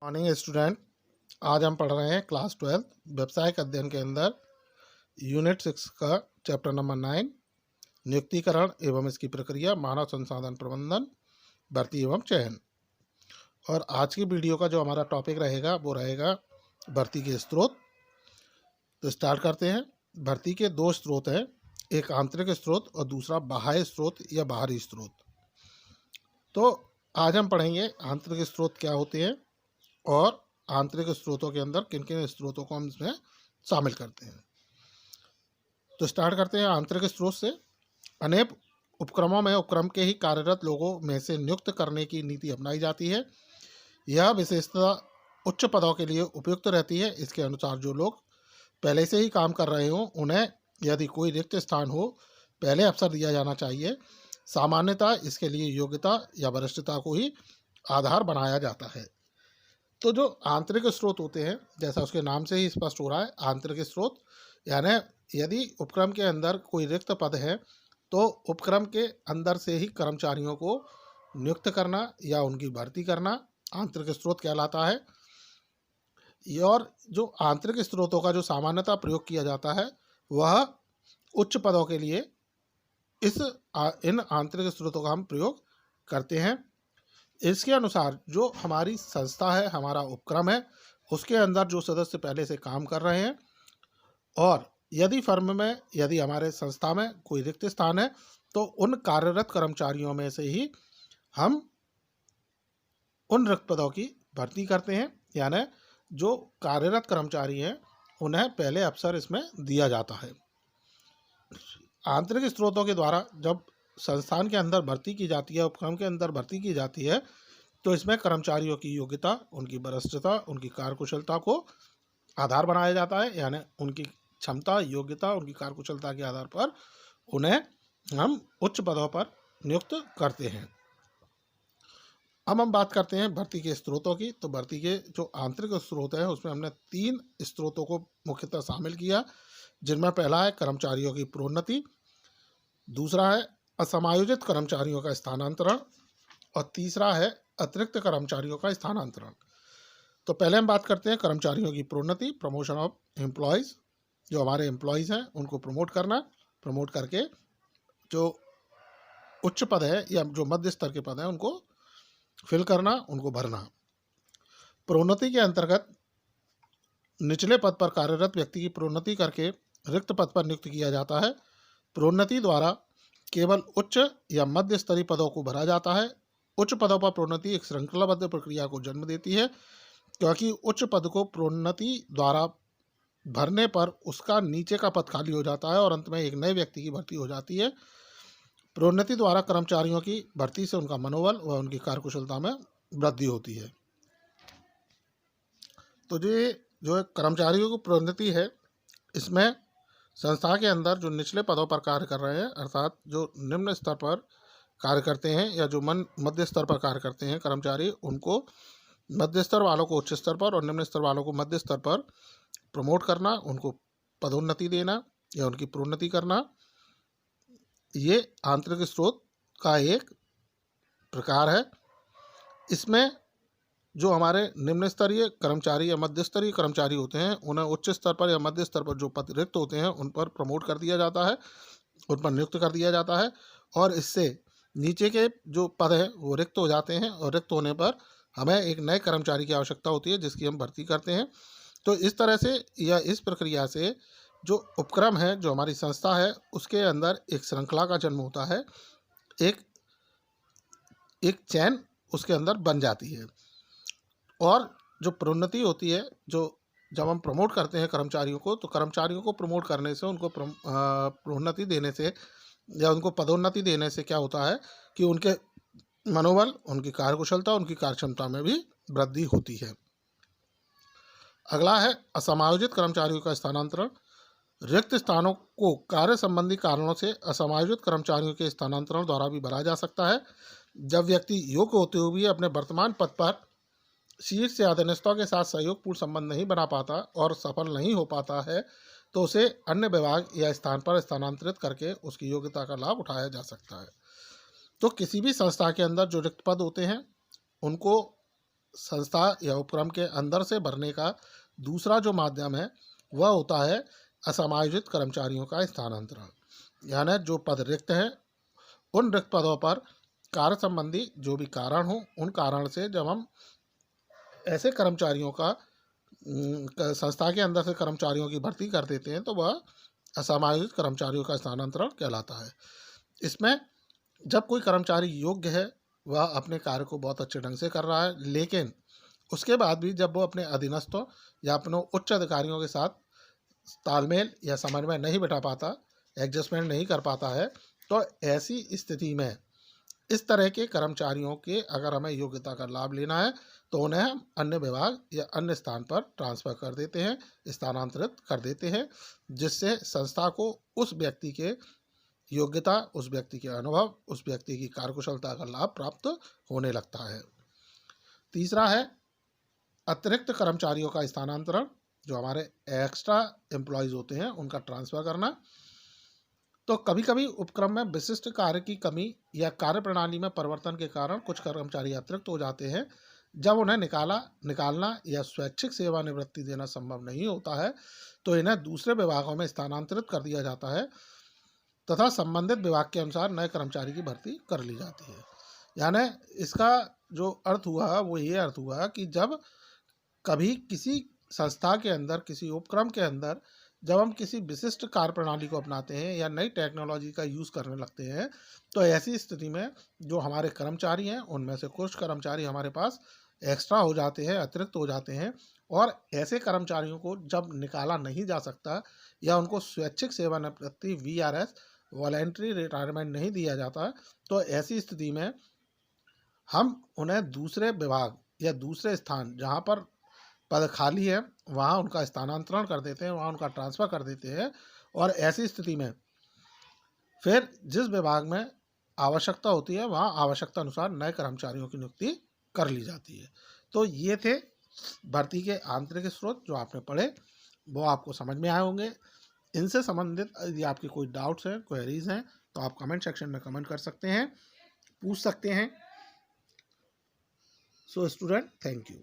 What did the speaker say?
Morning student. आज हम पढ़ रहे हैं क्लास 12 व्यावसायिक अध्ययन के अंदर यूनिट 6 का चैप्टर नंबर 9 नियुक्तिकरण एवं इसकी प्रक्रिया, मानव संसाधन प्रबंधन, भर्ती एवं चयन। और आज की वीडियो का जो हमारा टॉपिक रहेगा वो रहेगा भर्ती के स्रोत। तो स्टार्ट करते हैं। भर्ती के दो स्रोत हैं, एक आंतरिक स्रोत और दूसरा बाह्य स्रोत या बाहरी स्रोत। तो आज हम पढ़ेंगे आंतरिक स्रोत क्या होते हैं और आंतरिक स्रोतों के अंदर किन किन स्रोतों को हम इसमें शामिल करते हैं। तो स्टार्ट करते हैं आंतरिक स्रोत से। अनेक उपक्रमों में उपक्रम के ही कार्यरत लोगों में से नियुक्त करने की नीति अपनाई जाती है। यह विशेषता उच्च पदों के लिए उपयुक्त रहती है। इसके अनुसार जो लोग पहले से ही काम कर रहे हों उन्हें यदि कोई रिक्त स्थान हो पहले अवसर दिया जाना चाहिए। सामान्यतः इसके लिए योग्यता या वरिष्ठता को ही आधार बनाया जाता है। तो जो आंतरिक स्रोत होते हैं, जैसा उसके नाम से ही स्पष्ट हो रहा है, आंतरिक स्रोत यानी यदि उपक्रम के अंदर कोई रिक्त पद है तो उपक्रम के अंदर से ही कर्मचारियों को नियुक्त करना या उनकी भर्ती करना आंतरिक स्रोत कहलाता है। और जो आंतरिक स्रोतों का जो सामान्यतः प्रयोग किया जाता है वह उच्च पदों के लिए इन आंतरिक स्रोतों का हम प्रयोग करते हैं। इसके अनुसार जो हमारी संस्था है, हमारा उपक्रम है, उसके अंदर जो सदस्य पहले से काम कर रहे हैं और यदि फर्म में, यदि हमारे संस्था में कोई रिक्त स्थान है तो उन कार्यरत कर्मचारियों में से ही हम उन रिक्त पदों की भर्ती करते हैं। यानी जो कार्यरत कर्मचारी हैं उन्हें पहले अवसर इसमें दिया जाता है। आंतरिक स्रोतों के द्वारा जब संस्थान के अंदर भर्ती की जाती है, उपक्रम के अंदर भर्ती की जाती है, तो इसमें कर्मचारियों की योग्यता, उनकी वरिष्ठता, उनकी कार्यकुशलता को आधार बनाया जाता है। यानी उनकी क्षमता, योग्यता, उनकी कार्यकुशलता के आधार पर उन्हें हम उच्च पदों पर नियुक्त करते हैं। अब हम बात करते हैं भर्ती के स्रोतों की। तो भर्ती के जो आंतरिक स्रोत है उसमें हमने 3 स्रोतों को मुख्यतः शामिल किया, जिनमें पहला है कर्मचारियों की प्रोन्नति, दूसरा है असमायोजित कर्मचारियों का स्थानांतरण और तीसरा है अतिरिक्त कर्मचारियों का स्थानांतरण। तो पहले हम बात करते हैं कर्मचारियों की प्रोन्नति, प्रमोशन ऑफ एम्प्लॉयज़। जो हमारे एम्प्लॉयज़ हैं उनको प्रमोट करना, प्रमोट करके जो उच्च पद है या जो मध्य स्तर के पद हैं उनको फिल करना, उनको भरना। प्रोन्नति के अंतर्गत निचले पद पर कार्यरत व्यक्ति की प्रोन्नति करके रिक्त पद पर नियुक्त किया जाता है। प्रोन्नति द्वारा केवल उच्च या मध्य स्तरीय पदों को भरा जाता है। उच्च पदों पर प्रोन्नति एक श्रृंखलाबद्ध प्रक्रिया को जन्म देती है, क्योंकि उच्च पद को प्रोन्नति द्वारा भरने पर उसका नीचे का पद खाली हो जाता है और अंत में एक नए व्यक्ति की भर्ती हो जाती है। प्रोन्नति द्वारा कर्मचारियों की भर्ती से उनका मनोबल व उनकी कार्यकुशलता में वृद्धि होती है। तो ये जो कर्मचारियों की प्रोन्नति है, इसमें संस्था के अंदर जो निचले पदों पर कार्य कर रहे हैं, अर्थात जो निम्न स्तर पर कार्य करते हैं या जो मध्य स्तर पर कार्य करते हैं कर्मचारी, उनको मध्य स्तर वालों को उच्च स्तर पर और निम्न स्तर वालों को मध्य स्तर पर प्रमोट करना, उनको पदोन्नति देना या उनकी प्रोन्नति करना, ये आंतरिक स्रोत का एक प्रकार है। इसमें जो हमारे निम्न स्तरीय कर्मचारी या मध्य स्तरीय कर्मचारी होते हैं उन्हें उच्च स्तर पर या मध्य स्तर पर जो पद रिक्त होते हैं उन पर प्रमोट कर दिया जाता है, उन पर नियुक्त कर दिया जाता है और इससे नीचे के जो पद हैं वो रिक्त हो जाते हैं और रिक्त होने पर हमें एक नए कर्मचारी की आवश्यकता होती है जिसकी हम भर्ती करते हैं। तो इस तरह से या इस प्रक्रिया से जो उपक्रम है, जो हमारी संस्था है, उसके अंदर एक श्रृंखला का जन्म होता है, एक चैन उसके अंदर बन जाती है। और जो प्रोन्नति होती है, जो जब हम प्रमोट करते हैं कर्मचारियों को, तो कर्मचारियों को प्रमोट करने से, उनको प्रोन्नति देने से या उनको पदोन्नति देने से क्या होता है कि उनके मनोबल, उनकी कार्यकुशलता, उनकी कार्यक्षमता में भी वृद्धि होती है। अगला है असमायोजित कर्मचारियों का स्थानांतरण। रिक्त स्थानों को कार्य संबंधी कारणों से असमायोजित कर्मचारियों के स्थानांतरण द्वारा भी भरा जा सकता है। जब व्यक्ति योग्य होते हुए भी अपने वर्तमान पद पर शीर्ष या अधीनस्थों के साथ सहयोगपूर्ण संबंध नहीं बना पाता और सफल नहीं हो पाता है तो उसे अन्य विभाग या स्थान पर स्थानांतरित करके उसकी योग्यता का लाभ उठाया जा सकता है। तो किसी भी संस्था के अंदर जो रिक्त पद होते हैं उनको संस्था या उपक्रम के अंदर से भरने का दूसरा जो माध्यम है वह होता है असमायोजित कर्मचारियों का स्थानांतरण। यानी जो पद रिक्त हैं उन रिक्त पदों पर कार्य संबंधी जो भी कारण हो, उन कारण से जब हम ऐसे कर्मचारियों का संस्था के अंदर से कर्मचारियों की भर्ती कर देते हैं तो वह असमायोजित कर्मचारियों का स्थानांतरण कहलाता है। इसमें जब कोई कर्मचारी योग्य है, वह अपने कार्य को बहुत अच्छे ढंग से कर रहा है, लेकिन उसके बाद भी जब वो अपने अधीनस्थों या अपने उच्च अधिकारियों के साथ तालमेल या समन्वय नहीं बिठा पाता, एडजस्टमेंट नहीं कर पाता है, तो ऐसी स्थिति में इस तरह के कर्मचारियों के अगर हमें योग्यता का लाभ लेना है तो उन्हें हम अन्य विभाग या अन्य स्थान पर ट्रांसफ़र कर देते हैं, स्थानांतरित कर देते हैं, जिससे संस्था को उस व्यक्ति के योग्यता, उस व्यक्ति के अनुभव, उस व्यक्ति की कार्यकुशलता का लाभ प्राप्त होने लगता है। तीसरा है अतिरिक्त कर्मचारियों का स्थानांतरण, जो हमारे एक्स्ट्रा एम्प्लॉयज़ होते हैं उनका ट्रांसफ़र करना। तो कभी कभी उपक्रम में विशिष्ट कार्य की कमी या कार्यप्रणाली में परिवर्तन के कारण कुछ कर्मचारी अतिरिक्त हो जाते हैं। जब उन्हें निकालना या स्वैच्छिक सेवानिवृत्ति देना संभव नहीं होता है तो इन्हें दूसरे विभागों में स्थानांतरित कर दिया जाता है तथा संबंधित विभाग के अनुसार नए कर्मचारी की भर्ती कर ली जाती है। यानी इसका जो अर्थ हुआ वो ये अर्थ हुआ कि जब कभी किसी संस्था के अंदर, किसी उपक्रम के अंदर जब हम किसी विशिष्ट कार्य प्रणाली को अपनाते हैं या नई टेक्नोलॉजी का यूज़ करने लगते हैं तो ऐसी स्थिति में जो हमारे कर्मचारी हैं उनमें से कुछ कर्मचारी हमारे पास एक्स्ट्रा हो जाते हैं, अतिरिक्त हो जाते हैं, और ऐसे कर्मचारियों को जब निकाला नहीं जा सकता या उनको स्वैच्छिक सेवानिवृत्ति VRS वॉलेंट्री रिटायरमेंट नहीं दिया जाता, तो ऐसी स्थिति में हम उन्हें दूसरे विभाग या दूसरे स्थान जहाँ पर पद खाली है वहाँ उनका स्थानांतरण कर देते हैं, वहाँ उनका ट्रांसफ़र कर देते हैं, और ऐसी स्थिति में फिर जिस विभाग में आवश्यकता होती है वहाँ आवश्यकता अनुसार नए कर्मचारियों की नियुक्ति कर ली जाती है। तो ये थे भर्ती के आंतरिक स्रोत जो आपने पढ़े, वो आपको समझ में आए होंगे। इनसे संबंधित यदि आपके कोई डाउट्स हैं, क्वेरीज हैं, तो आप कमेंट सेक्शन में कमेंट कर सकते हैं, पूछ सकते हैं। So student, thank you.